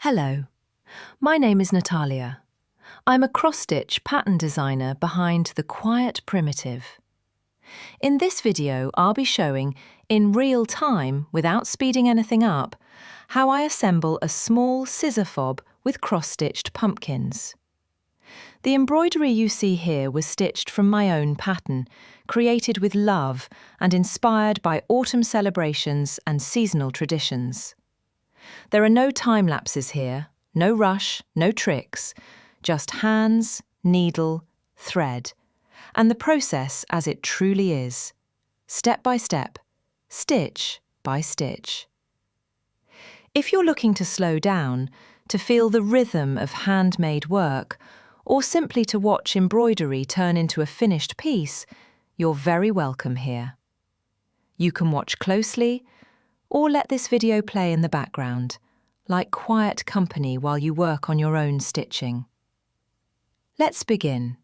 Hello, my name is Natalia. I'm a cross-stitch pattern designer behind The Quiet Primitive. In this video, I'll be showing, in real time, without speeding anything up, how I assemble a small scissor fob with cross-stitched pumpkins. The embroidery you see here was stitched from my own pattern, created with love and inspired by autumn celebrations and seasonal traditions. There are no time lapses here, no rush, no tricks, just hands, needle, thread, and the process as it truly is, step by step, stitch by stitch. If you're looking to slow down, to feel the rhythm of handmade work, or simply to watch embroidery turn into a finished piece, you're very welcome here. You can watch closely, or let this video play in the background, like quiet company while you work on your own stitching. Let's begin.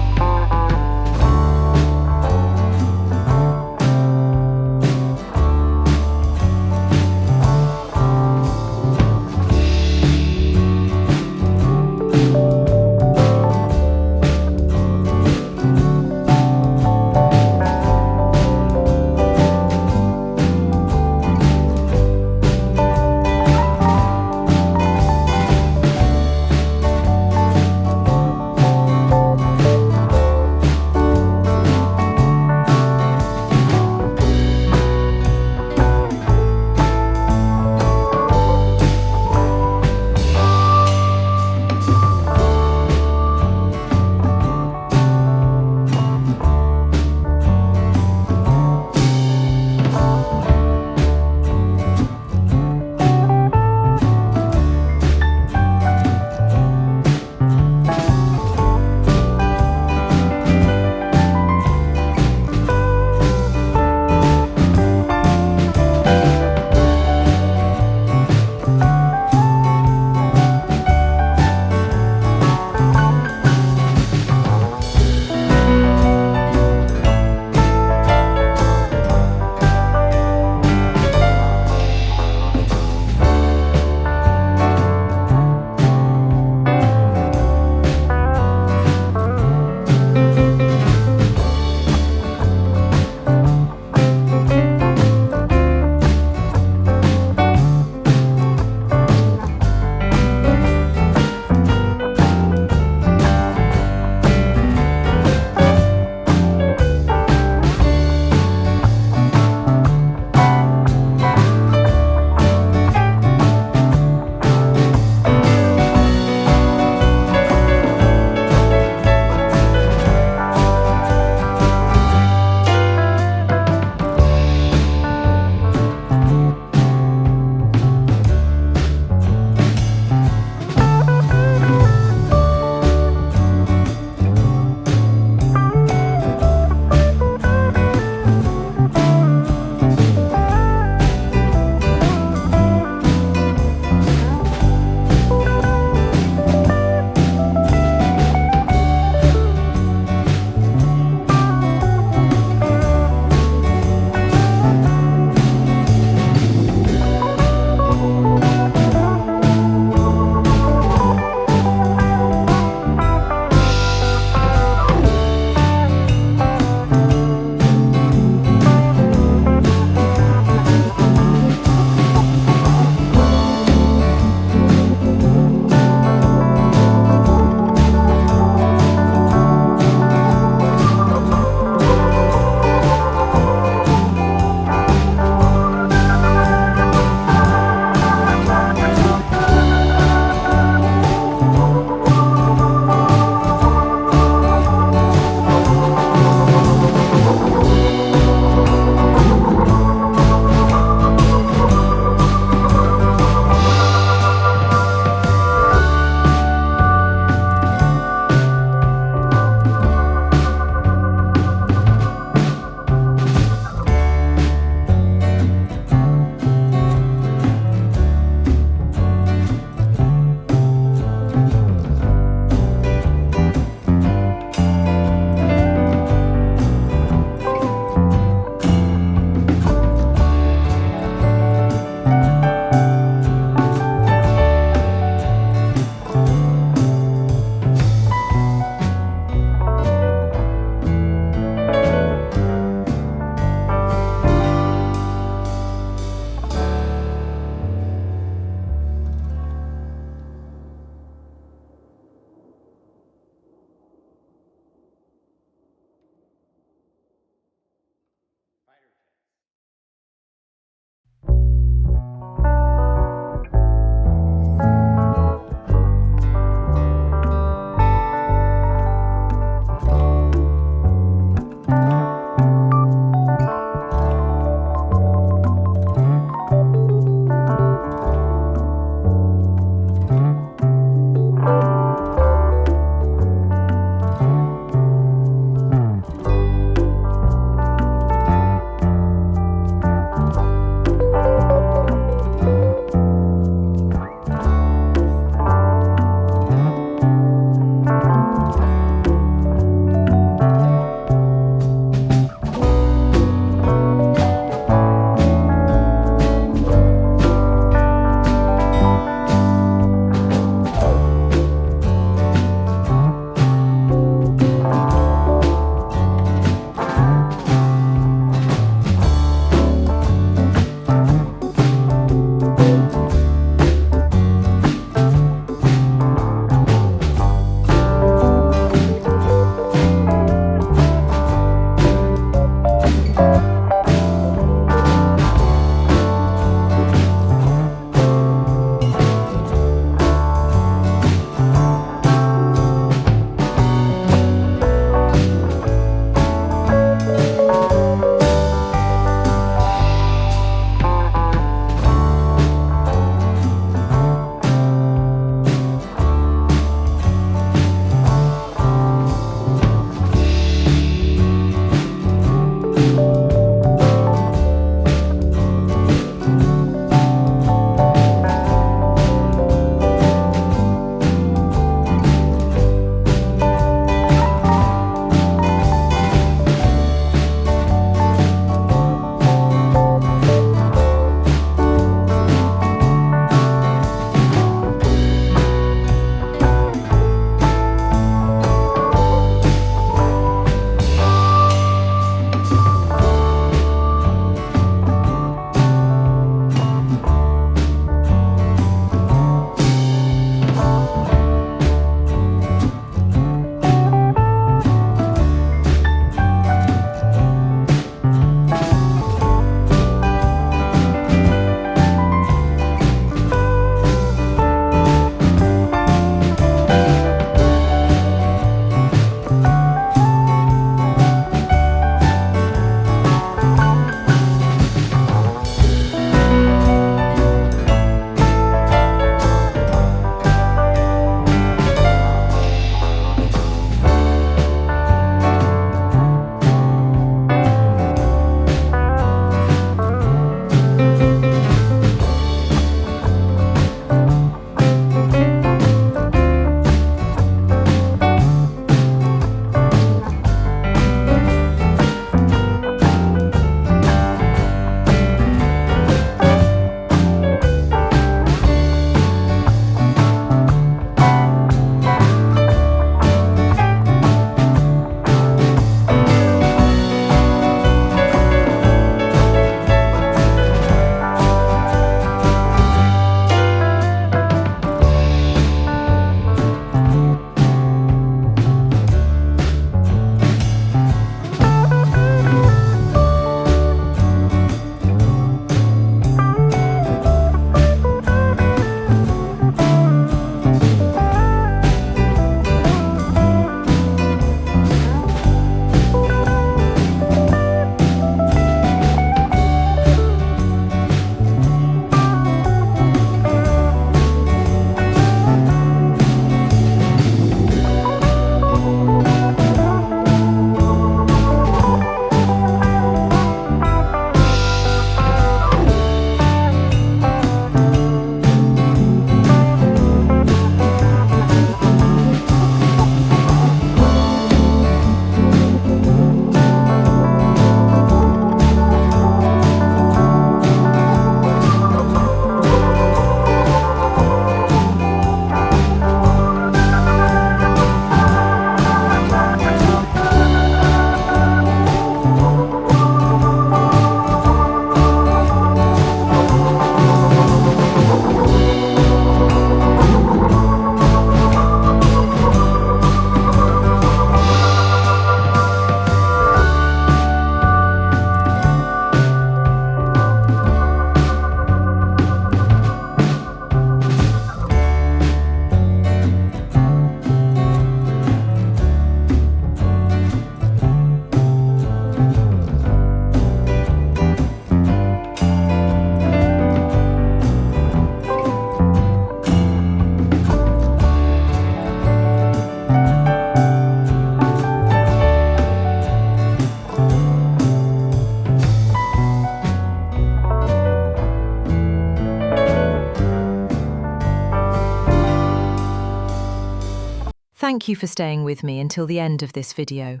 Thank you for staying with me until the end of this video.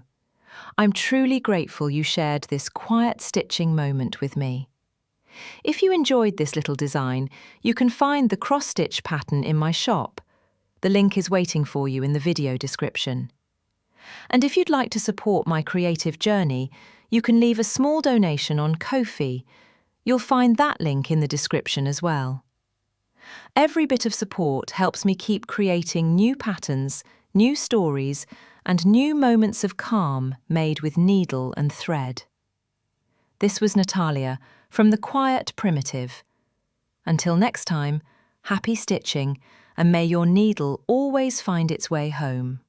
I'm truly grateful you shared this quiet stitching moment with me. If you enjoyed this little design, you can find the cross-stitch pattern in my shop. The link is waiting for you in the video description. And if you'd like to support my creative journey, you can leave a small donation on Ko-fi. You'll find that link in the description as well. Every bit of support helps me keep creating new patterns, new stories, and new moments of calm made with needle and thread. This was Natalia from The Quiet Primitive. Until next time, happy stitching, and may your needle always find its way home.